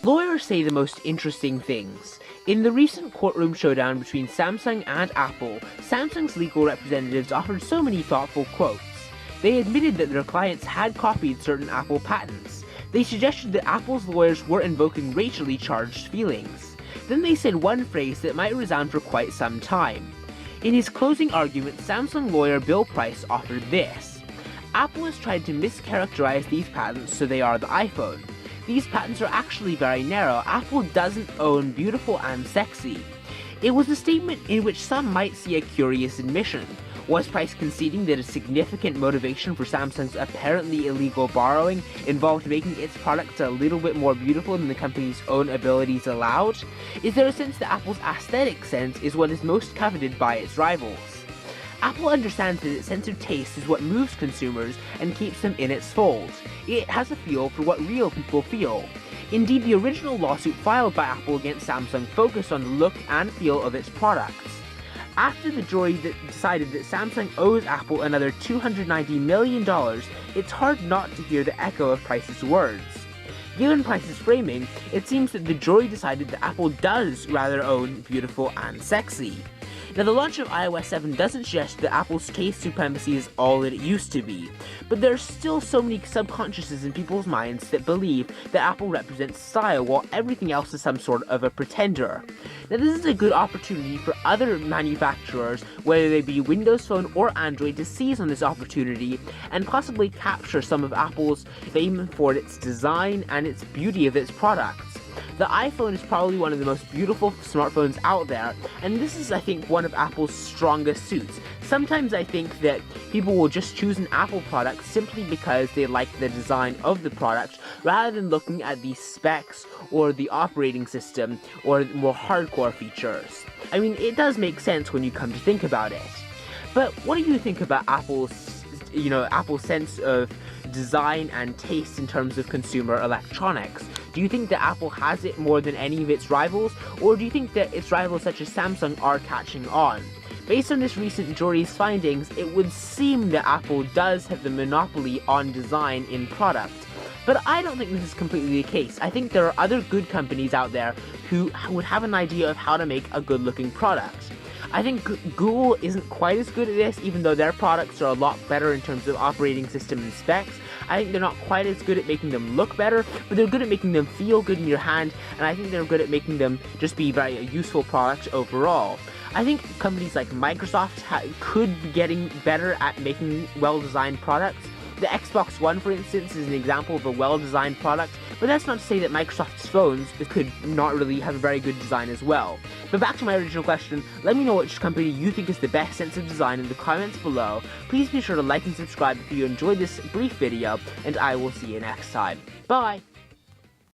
Lawyers say the most interesting things. In the recent courtroom showdown between Samsung and Apple, Samsung's legal representatives offered so many thoughtful quotes. They admitted that their clients had copied certain Apple patents. They suggested that Apple's lawyers were invoking racially charged feelings. Then they said one phrase that might resound for quite some time. In his closing argument, Samsung lawyer Bill Price offered this: Apple has tried to mischaracterize these patents so they are the iPhone. These patents are actually very narrow. Apple doesn't own beautiful and sexy. It was a statement in which some might see a curious admission. Was Price conceding that a significant motivation for Samsung's apparently illegal borrowing involved making its products a little bit more beautiful than the company's own abilities allowed? Is there a sense that Apple's aesthetic sense is what is most coveted by its rivals? Apple understands that its sense of taste is what moves consumers and keeps them in its fold. It has a feel for what real people feel. Indeed, the original lawsuit filed by Apple against Samsung focused on the look and feel of its products. After the jury decided that Samsung owes Apple another $290 million, it's hard not to hear the echo of Price's words. Given Price's framing, it seems that the jury decided that Apple does rather own beautiful and sexy. Now, the launch of iOS 7 doesn't suggest that Apple's taste supremacy is all that it used to be, but there are still so many subconsciouses in people's minds that believe that Apple represents style while everything else is some sort of a pretender. Now, this is a good opportunity for other manufacturers, whether they be Windows Phone or Android, to seize on this opportunity and possibly capture some of Apple's fame for its design and its beauty of its products. The iPhone is probably one of the most beautiful smartphones out there, and this is, I think, one of Apple's strongest suits. Sometimes I think that people will just choose an Apple product simply because they like the design of the product, rather than looking at the specs or the operating system or more hardcore features. I mean, it does make sense when you come to think about it. But what do you think about Apple's sense of design and taste in terms of consumer electronics? Do you think that Apple has it more than any of its rivals, or do you think that its rivals such as Samsung are catching on? Based on this recent jury's findings, it would seem that Apple does have the monopoly on design in product. But I don't think this is completely the case. I think there are other good companies out there who would have an idea of how to make a good-looking product. I think Google isn't quite as good at this, even though their products are a lot better in terms of operating system and specs. I think they're not quite as good at making them look better, but they're good at making them feel good in your hand, and I think they're good at making them just be very useful products overall. I think companies like Microsoft could be getting better at making well-designed products. The Xbox One, for instance, is an example of a well-designed product, but that's not to say that Microsoft's phones could not really have a very good design as well. But back to my original question, let me know which company you think is the best sense of design in the comments below. Please be sure to like and subscribe if you enjoyed this brief video, and I will see you next time. Bye!